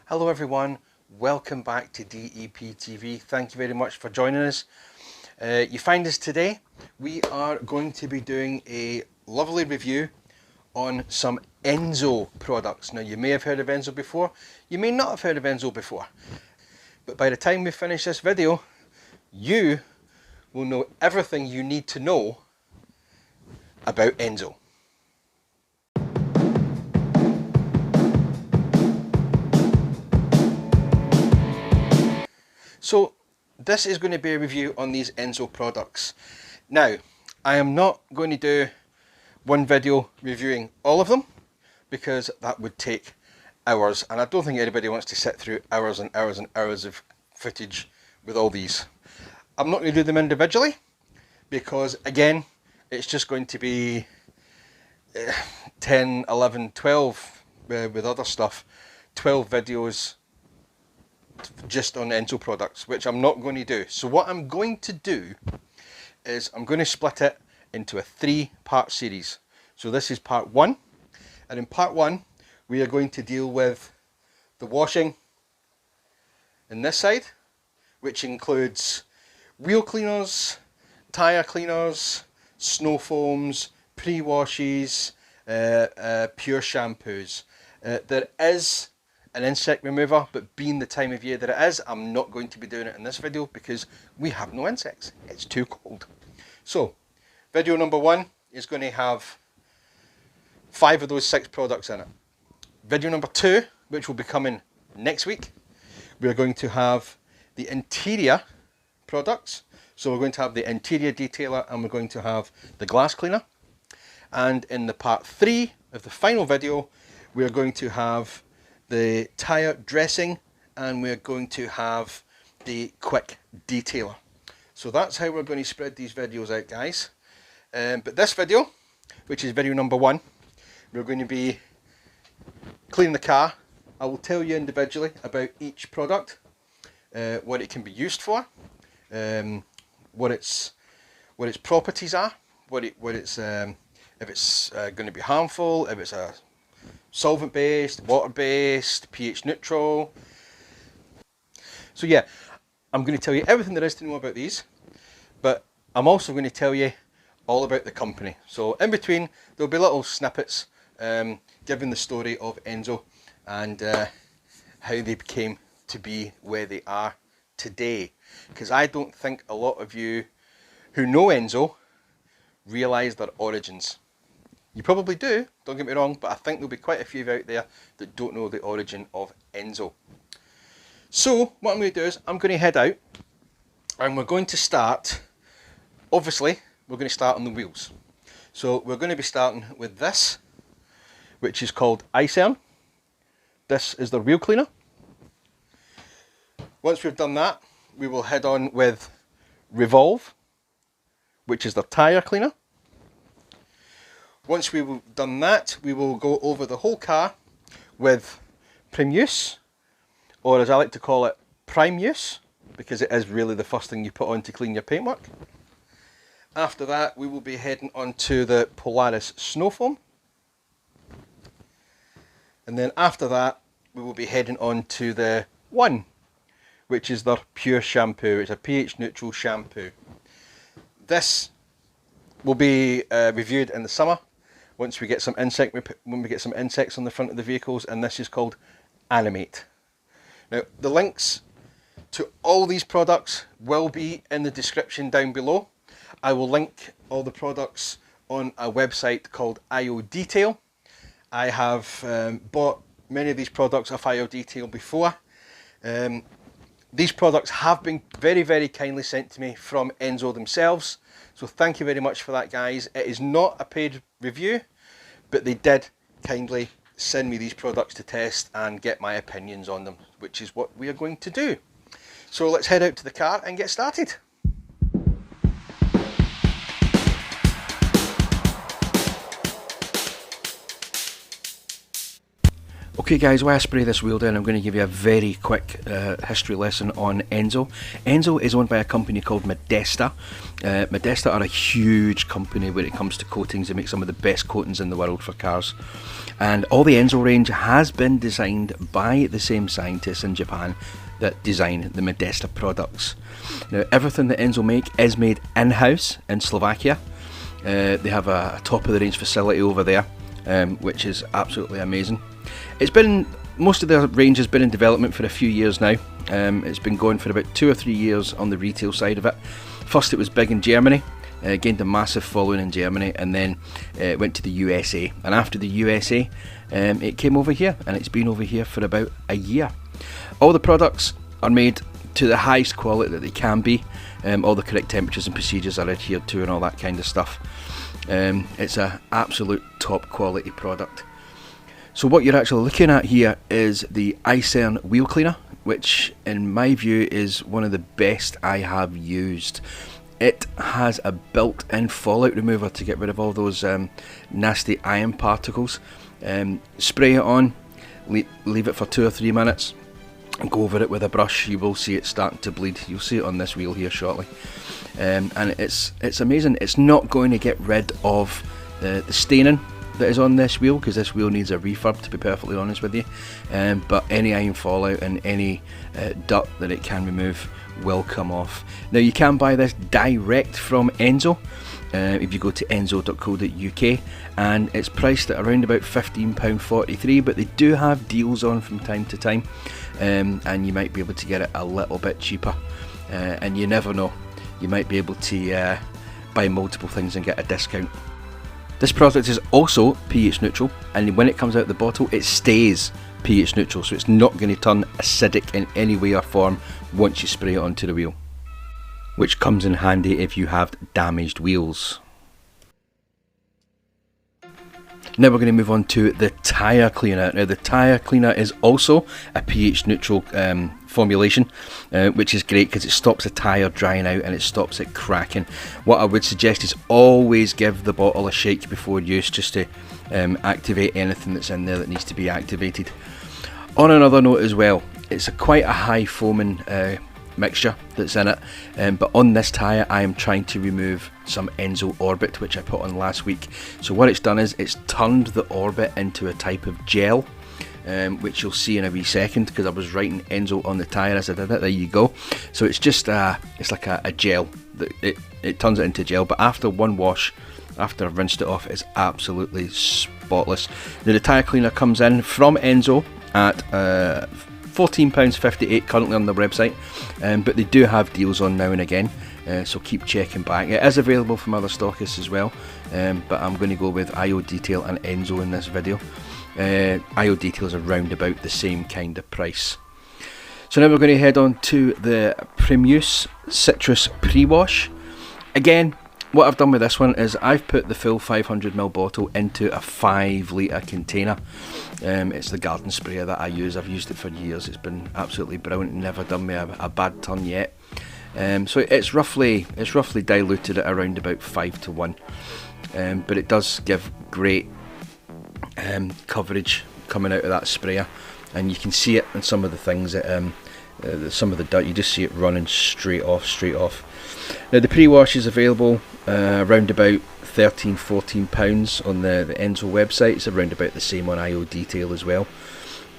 Hello everyone, welcome back to DEP TV. Thank you very much for joining us. You find us today, we are going to be doing a lovely review on some Aenso products. Now you may have heard of Aenso before, you may not have heard of Aenso before, but by the time we finish this video, you will know everything you need to know about Aenso. So this is going to be a review on these Aenso products. Now, I am not going to do one video reviewing all of them because that would take hours, and I don't think anybody wants to sit through hours and hours and hours of footage with all these. I'm not going to do them individually because, again, it's just going to be 10, 11, 12 with other stuff, 12 videos just on Aenso products, which I'm not going to do. So what I'm going to do is I'm going to split it into a 3-part series. So this is part 1, and in part 1 we are going to deal with the washing in this side, which includes wheel cleaners, tyre cleaners, snow foams, pre-washes, pure shampoos. There is an insect remover, but being the time of year that it is, I'm not going to be doing it in this video because we have no insects. It's too cold. So, video number 1 is going to have 5 of those 6 products in it. Video number 2, which will be coming next week, we're going to have the interior products. So we're going to have the interior detailer and we're going to have the glass cleaner. And in the part 3 of the final video, we're going to have the tyre dressing and we're going to have the quick detailer. So that's how we're going to spread these videos out, guys. But this video, which is video number 1, we're going to be cleaning the car. I will tell you individually about each product, what it can be used for, what its properties are, if it's going to be harmful, if it's a solvent based, water based, pH neutral. So yeah, I'm going to tell you everything there is to know about these, but I'm also going to tell you all about the company. So in between there'll be little snippets giving the story of Aenso and how they came to be where they are today, because I don't think a lot of you who know Aenso realise their origins. You probably do, don't get me wrong, but I think there'll be quite a few out there that don't know the origin of Aenso. So what I'm going to do is I'm going to head out and we're going to start, obviously we're going to start on the wheels. So we're going to be starting with this, which is called Isern. This is their wheel cleaner. Once we've done that, we will head on with Revolve, which is their tyre cleaner. Once we've done that, we will go over the whole car with Premius, or as I like to call it, Primeuse, because it is really the first thing you put on to clean your paintwork. After that, we will be heading on to the Polaris snow foam. And then after that, we will be heading on to the one, which is their pure shampoo. It's a pH neutral shampoo. This will be reviewed in the summer once we get some insects on the front of the vehicles, and this is called Animate. Now the links to all these products will be in the description down below. I will link all the products on a website called IO Detail. I have bought many of these products off IO Detail before. These products have been very, very kindly sent to me from Aenso themselves. So thank you very much for that, guys. It is not a paid review, but they did kindly send me these products to test and get my opinions on them, which is what we are going to do. So let's head out to the car and get started. Okay guys, while I spray this wheel down, I'm going to give you a very quick history lesson on Aenso. Aenso is owned by a company called Modesta. Modesta are a huge company when it comes to coatings. They make some of the best coatings in the world for cars. And all the Aenso range has been designed by the same scientists in Japan that design the Modesta products. Now, everything that Aenso make is made in-house in Slovakia. They have a top-of-the-range facility over there, which is absolutely amazing. Most of the range has been in development for a few years now. It's been going for about 2 or 3 years on the retail side of it. First it was big in Germany, gained a massive following in Germany, and then it went to the USA. And after the USA, it came over here, and it's been over here for about a year. All the products are made to the highest quality that they can be. All the correct temperatures and procedures are adhered to and all that kind of stuff. It's an absolute top quality product. So what you're actually looking at here is the Isern wheel cleaner, which in my view is one of the best I have used. It has a built-in fallout remover to get rid of all those nasty iron particles. Spray it on, leave it for 2 or 3 minutes, and go over it with a brush. You will see it starting to bleed. You'll see it on this wheel here shortly. And it's amazing. It's not going to get rid of the staining that is on this wheel, because this wheel needs a refurb, to be perfectly honest with you. But any iron fallout and any dirt that it can remove will come off. Now, you can buy this direct from Aenso if you go to aenso.co.uk, and it's priced at around about £15.43, but they do have deals on from time to time, and you might be able to get it a little bit cheaper, and you never know, you might be able to buy multiple things and get a discount. This product is also pH neutral, and when it comes out the bottle it stays pH neutral, so it's not going to turn acidic in any way or form once you spray it onto the wheel, which comes in handy if you have damaged wheels. Now we're going to move on to the tyre cleaner. Now the tyre cleaner is also a pH neutral formulation, which is great because it stops the tyre drying out and it stops it cracking. What I would suggest is always give the bottle a shake before use, just to activate anything that's in there that needs to be activated. On another note as well, it's quite a high foaming mixture that's in it, but on this tyre I am trying to remove some Aenso Orbit, which I put on last week. So what it's done is it's turned the Orbit into a type of gel, which you'll see in a wee second, because I was writing Aenso on the tyre as I did it. There you go. So it's just it's like a gel. It turns it into gel, but after one wash, after I've rinsed it off, it's absolutely spotless. Now the tyre cleaner comes in from Aenso at £14.58 currently on their website, but they do have deals on now and again, so keep checking back. It is available from other stockists as well, but I'm going to go with IO Detail and Aenso in this video. IO Detail is around about the same kind of price. So now we're going to head on to the Premius Citrus Pre-Wash. Again, what I've done with this one is I've put the full 500ml bottle into a 5 litre container. It's the garden sprayer that I use. I've used it for years. It's been absolutely brilliant. Never done me a bad turn yet. So it's roughly diluted at around about 5 to 1, but it does give great coverage coming out of that sprayer, and you can see it in some of the things that some of the dirt, you just see it running straight off. Now the pre-wash is available around about £13-14 on the Aenso website. It's around about the same on IO Detail as well.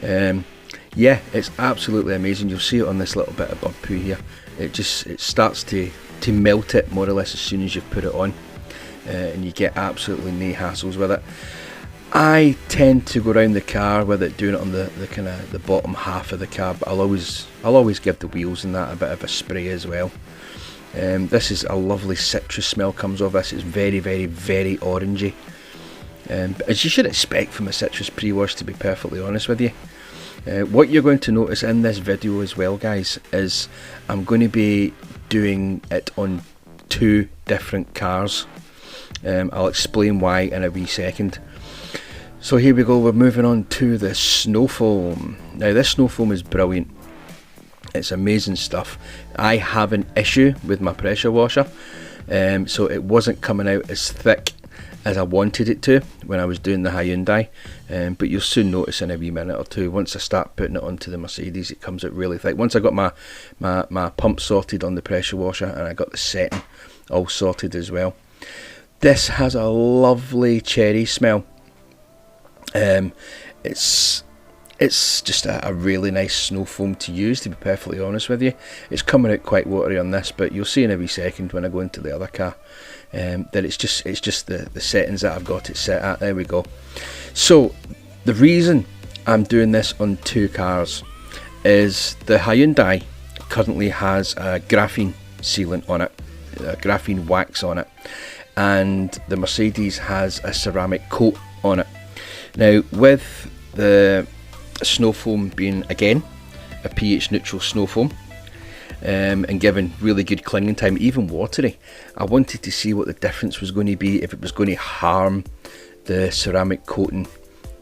Yeah, it's absolutely amazing. You'll see it on this little bit of bird poo here. It starts to melt it more or less as soon as you've put it on, and you get absolutely no hassles with it. I tend to go around the car with it, doing it on the kind of the bottom half of the car, but I'll always give the wheels and that a bit of a spray as well. This is a lovely citrus smell comes off this. It's very, very, very orangey, as you should expect from a citrus pre-wash, to be perfectly honest with you. What you're going to notice in this video as well, guys, is I'm going to be doing it on 2 different cars. I'll explain why in a wee second. So here we go, we're moving on to the snow foam. Now this snow foam is brilliant. It's amazing stuff. I have an issue with my pressure washer, so it wasn't coming out as thick as I wanted it to when I was doing the Hyundai, but you'll soon notice in a wee minute or two, once I start putting it onto the Mercedes, it comes out really thick. Once I got my pump sorted on the pressure washer, and I got the setting all sorted as well. This has a lovely cherry smell. It's just a really nice snow foam to use, to be perfectly honest with you. It's coming out quite watery on this, but you'll see in a wee second when I go into the other car that it's just the settings that I've got it set at. There we go. So the reason I'm doing this on two cars is the Hyundai currently has a graphene sealant on it, a graphene wax on it, and the Mercedes has a ceramic coat on it. Now, with the snow foam being again a pH neutral snow foam, and given really good clinging time, even watery, I wanted to see what the difference was going to be, if it was going to harm the ceramic coating,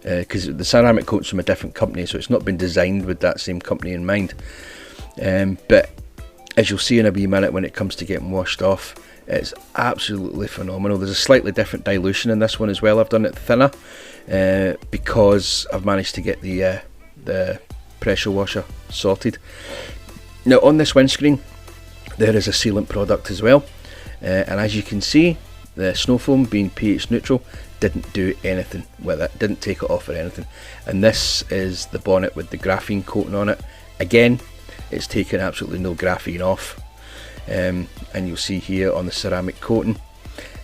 because the ceramic coat's from a different company, so it's not been designed with that same company in mind. But as you'll see in a wee minute when it comes to getting washed off, it's absolutely phenomenal. There's a slightly different dilution in this one as well. I've done it thinner because I've managed to get the pressure washer sorted. Now on this windscreen there is a sealant product as well, and as you can see, the snow foam being pH neutral didn't do anything with it, didn't take it off or anything. And this is the bonnet with the graphene coating on it. Again, it's taken absolutely no graphene off, and you'll see here on the ceramic coating,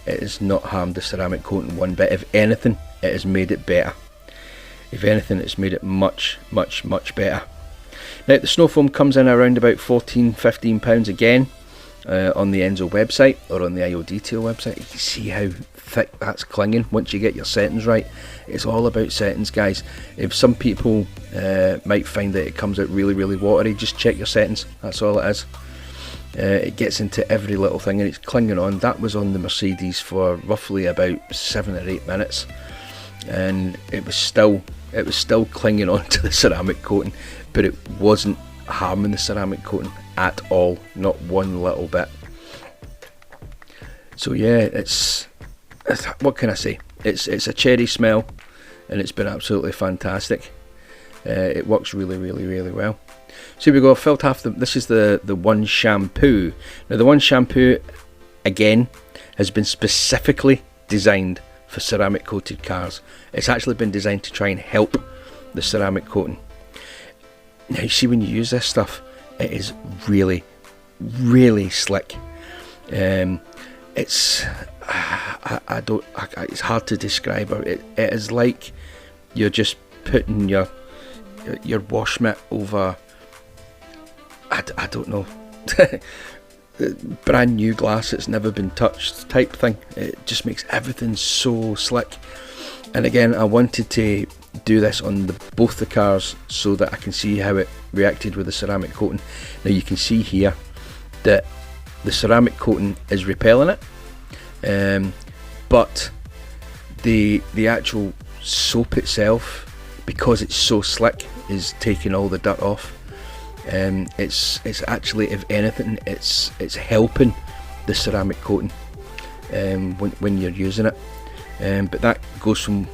it has not harmed the ceramic coating one bit. If anything, it has made it better. If anything, it's made it much better. Now the snow foam comes in around about £14–15 again on the Aenso website or on the IO Detail website. You can see how thick that's clinging once you get your settings right. It's all about settings, guys. If some people might find that it comes out really watery, just check your settings, that's all it is. It gets into every little thing and it's clinging on. That was on the Mercedes for roughly about 7 or 8 minutes, and it was still clinging on to the ceramic coating, but it wasn't harming the ceramic coating at all, not one little bit. So yeah, it's what can I say? It's a cherry smell, and it's been absolutely fantastic. It works really well. So here we go. I've filled half this is the one shampoo. Now the one shampoo again has been specifically designed for ceramic coated cars. It's actually been designed to try and help the ceramic coating. Now you see, when you use this stuff, it is really slick. It's it's hard to describe. It is like you're just putting your wash mitt over, I don't know, brand new glass that's never been touched type thing. It just makes everything so slick. And again, I wanted to do this on both the cars so that I can see how it reacted with the ceramic coating. Now you can see here that the ceramic coating is repelling it, but the actual soap itself, because it's so slick, is taking all the dirt off. It's actually, if anything, it's helping the ceramic coating when you're using it. But that goes from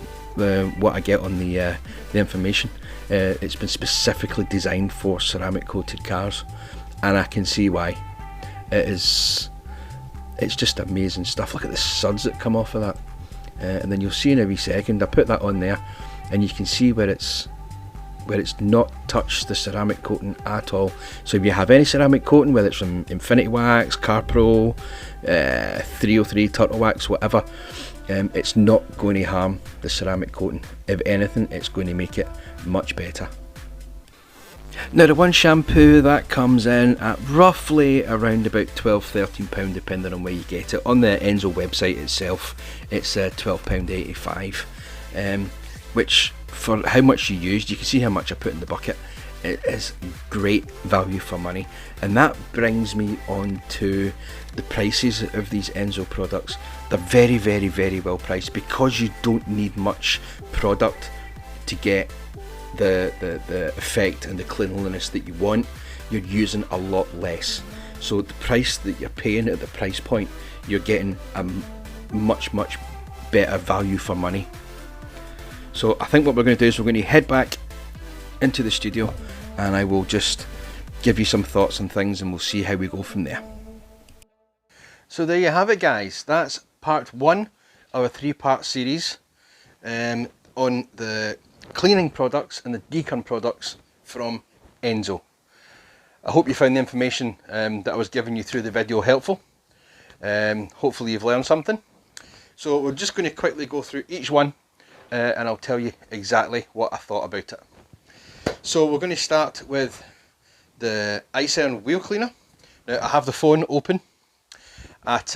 what I get on the information. It's been specifically designed for ceramic coated cars, and I can see why. It's just amazing stuff. Look at the suds that come off of that, and then you'll see in a wee second. I put that on there, and you can see where it's not touched the ceramic coating at all. So if you have any ceramic coating, whether it's from Infinity Wax, CarPro, 303 Turtle Wax, whatever, it's not going to harm the ceramic coating. If anything, it's going to make it much better. Now the one shampoo, that comes in at roughly around about £12–13 depending on where you get it. On the Aenso website itself, it's £12.85, which, for how much you used, you can see how much I put in the bucket. It is great value for money. And that brings me on to the prices of these Aenso products. They're very well priced, because you don't need much product to get the effect and the cleanliness that you want. You're using a lot less, so the price that you're paying at the price point, you're getting a much better value for money. So I think what we're going to do is we're going to head back into the studio and I will just give you some thoughts on things and we'll see how we go from there. So there you have it, guys. That's part 1 of a 3-part series on the cleaning products and the decon products from Aenso. I hope you found the information that I was giving you through the video helpful. Hopefully you've learned something. So we're just going to quickly go through each one and I'll tell you exactly what I thought about it. So we're going to start with the Isern wheel cleaner. Now I have the phone open at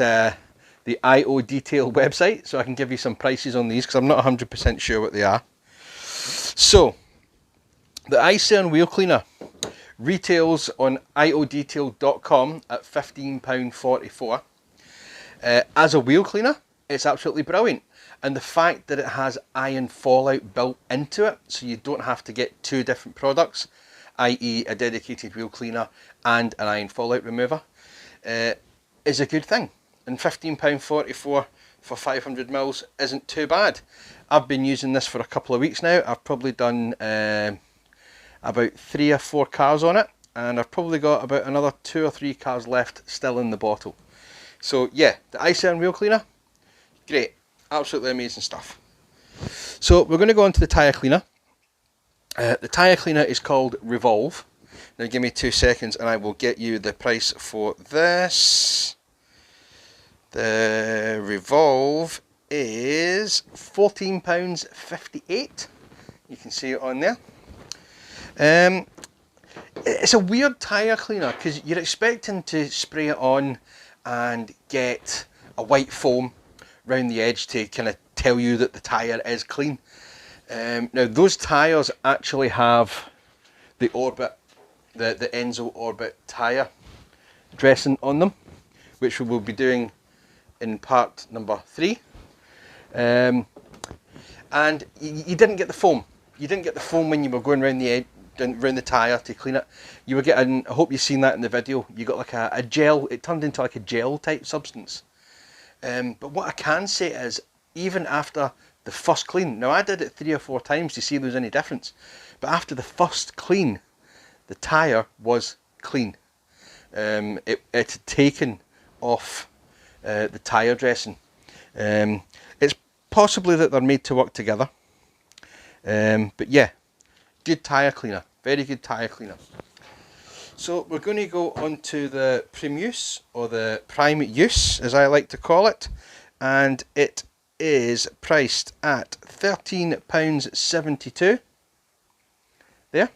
the IO Detail website, so I can give you some prices on these because I'm not 100% sure what they are. So the Isern wheel cleaner retails on iodetail.com at £15.44. As a wheel cleaner, it's absolutely brilliant, and the fact that it has iron fallout built into it, so you don't have to get 2 different products, i.e. a dedicated wheel cleaner and an iron fallout remover, is a good thing. And £15.44 for 500 mils isn't too bad. I've been using this for a couple of weeks now. I've probably done about 3 or 4 cars on it, and I've probably got about another 2 or 3 cars left still in the bottle. So yeah, the Isern wheel cleaner, great, absolutely amazing stuff. So we're going to go on to the tyre cleaner. The tyre cleaner is called Revolve. Now give me 2 seconds and I will get you the price for this. The Revolve is £14.58. You can see it on there. It's a weird tyre cleaner because you're expecting to spray it on and get a white foam round the edge to kind of tell you that the tyre is clean. Now those tyres actually have the Orbit, the Aenso Orbit tyre dressing on them, which we will be doing in part number 3. And you didn't get the foam. You didn't get the foam when you were going round the edge, round the tyre to clean it. You were getting, I hope you've seen that in the video, you got like a gel, it turned into like a gel type substance. But what I can say is, even after the first clean, now I did it 3 or 4 times to see if there was any difference, but after the first clean, the tyre was clean. It had taken off the tyre dressing. It's possibly that they're made to work together, but yeah, good tyre cleaner, very good tyre cleaner. So we're going to go on to the Premius, or the Primeuse as I like to call it, and it is priced at £13.72 there.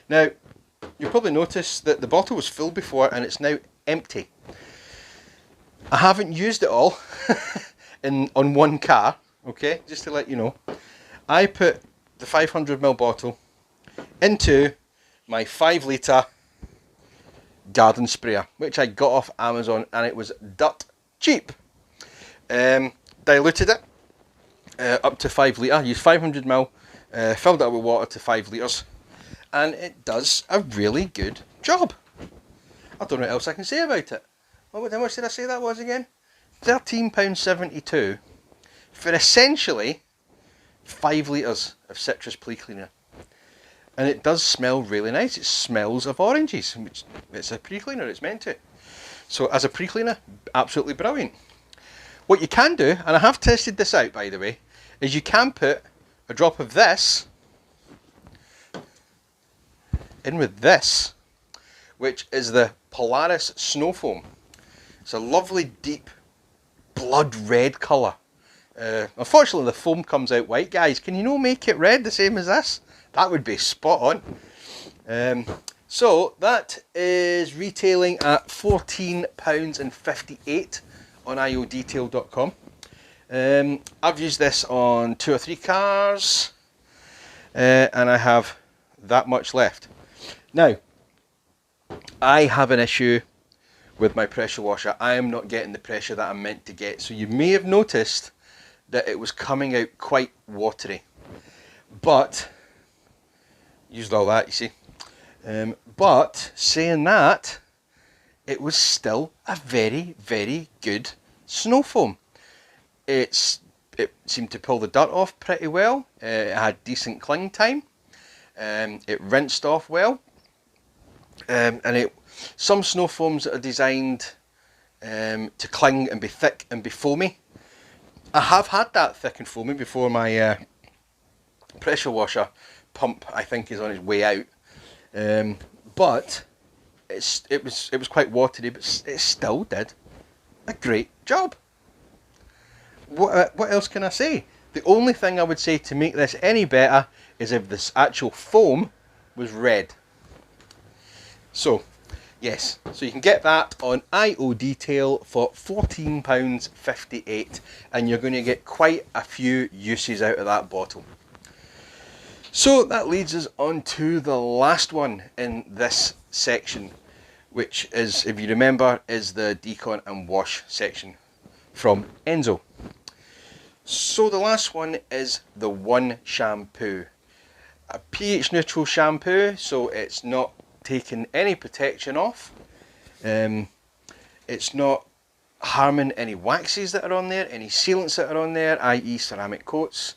Now you'll probably notice that the bottle was full before and it's now empty. I haven't used it all on one car, okay, just to let you know. I put the 500ml bottle into my 5 litre garden sprayer, which I got off Amazon, and it was dirt cheap. Diluted it up to 5 litre, used 500ml, filled it up with water to 5 litres, and it does a really good job. I don't know what else I can say about it. How much did I say that was again? £13.72 for essentially 5 litres of citrus plea cleaner. And it does smell really nice. It smells of oranges, which it's a pre-cleaner, it's meant to. So as a pre-cleaner, absolutely brilliant. What you can do, and I have tested this out by the way, is you can put a drop of this in with this, which is the Polaris snow foam. It's a lovely deep blood red colour. Unfortunately the foam comes out white, guys. Can you not make it red the same as this? That would be spot on. So that is retailing at £14.58 on iodetail.com. I've used this on 2 or 3 cars, and I have that much left. Now, I have an issue with my pressure washer. I am not getting the pressure that I'm meant to get. So you may have noticed that it was coming out quite watery. But, used all that, you see. But, saying that, it was still a very, very good snow foam. It's it seemed to pull the dirt off pretty well. It had decent cling time. It rinsed off well. And some snow foams are designed to cling and be thick and be foamy. I have had that thick and foamy before. My pressure washer pump, I think, is on its way out. But it was quite watery, but it still did a great job. What else can I say? The only thing I would say to make this any better is if this actual foam was red. So, yes, so you can get that on IO Detail for £14.58, and you're going to get quite a few uses out of that bottle. So that leads us on to the last one in this section, which is, if you remember, is the decon and wash section from Aenso. So the last one is the One shampoo. A pH neutral shampoo, so it's not taking any protection off. It's not harming any waxes that are on there, any sealants that are on there, i.e. ceramic coats.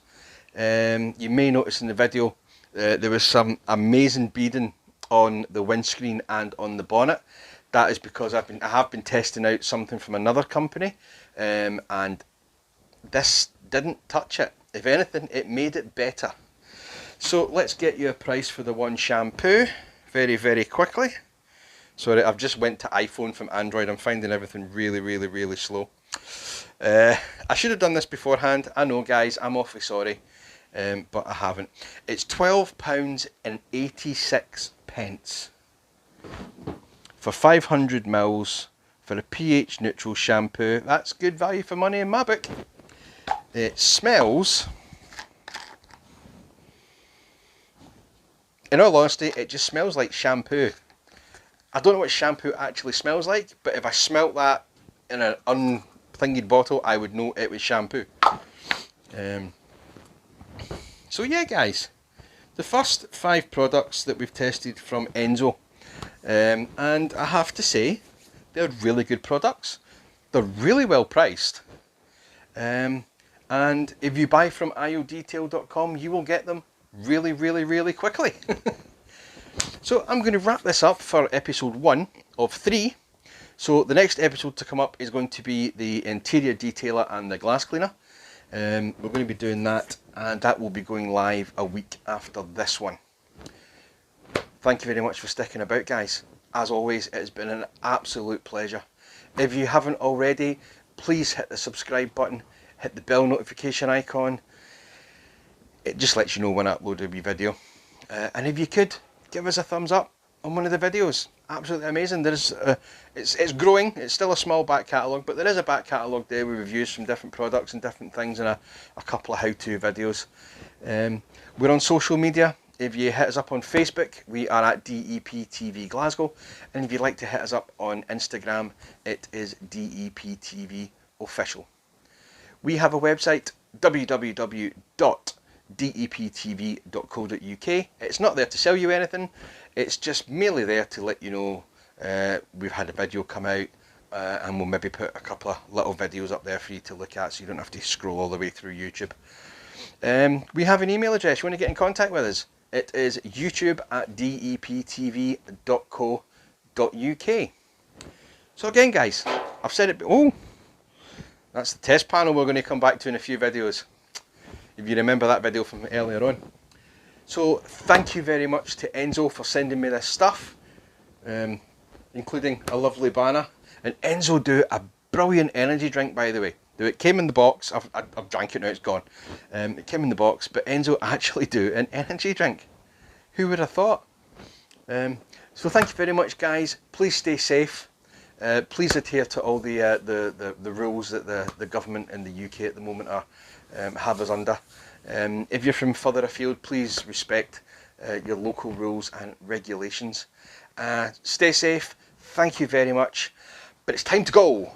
You may notice in the video there was some amazing beading on the windscreen and on the bonnet. That is because I have been testing out something from another company, and this didn't touch it. If anything, it made it better. So let's get you a price for the One shampoo very, very quickly. Sorry, I've just went to iPhone from Android. I'm finding everything really, really, really slow. I should have done this beforehand. I know, guys, I'm awfully sorry, but I haven't. It's £12.86 for 500 mils for a pH neutral shampoo. That's good value for money in my book. It smells, in all honesty, it just smells like shampoo. I don't know what shampoo actually smells like, but if I smelt that in an unthingied bottle, I would know it was shampoo. So yeah, guys, the first 5 products that we've tested from Aenso, and I have to say, they're really good products. They're really well priced. And if you buy from iodetail.com, you will get them really, really, really quickly. So I'm going to wrap this up for episode 1 of 3. So the next episode to come up is going to be the interior detailer and the glass cleaner. We're going to be doing that, and that will be going live a week after this one. Thank you very much for sticking about, guys. As always, it has been an absolute pleasure. If you haven't already, please hit the subscribe button, hit the bell notification icon. It just lets you know when I upload a wee video. And if you could, give us a thumbs up on one of the videos. Absolutely amazing. There's it's growing. It's still a small back catalogue, but there is a back catalogue there with reviews from different products and different things, and a couple of how-to videos. We're on social media. If you hit us up on Facebook, we are at DEPTV Glasgow, and if you'd like to hit us up on Instagram, it is DEPTV Official. We have a website, www.deptv.co.uk. It's not there to sell you anything, it's just merely there to let you know we've had a video come out, and we'll maybe put a couple of little videos up there for you to look at, so you don't have to scroll all the way through YouTube. We have an email address. You want to get in contact with us? It is youtube@deptv.co.uk. So again, guys, I've said it. Oh, that's the test panel we're going to come back to in a few videos, if you remember that video from earlier on. So thank you very much to Aenso for sending me this stuff, including a lovely banner. And Aenso do a brilliant energy drink, by the way. It came in the box. I've drank it now, it's gone. It came in the box, but Aenso actually do an energy drink. Who would have thought? So thank you very much, guys. Please stay safe. Please adhere to all the rules that the government in the UK at the moment are have us under. If you're from further afield, please respect your local rules and regulations. Stay safe. Thank you very much. But it's time to go.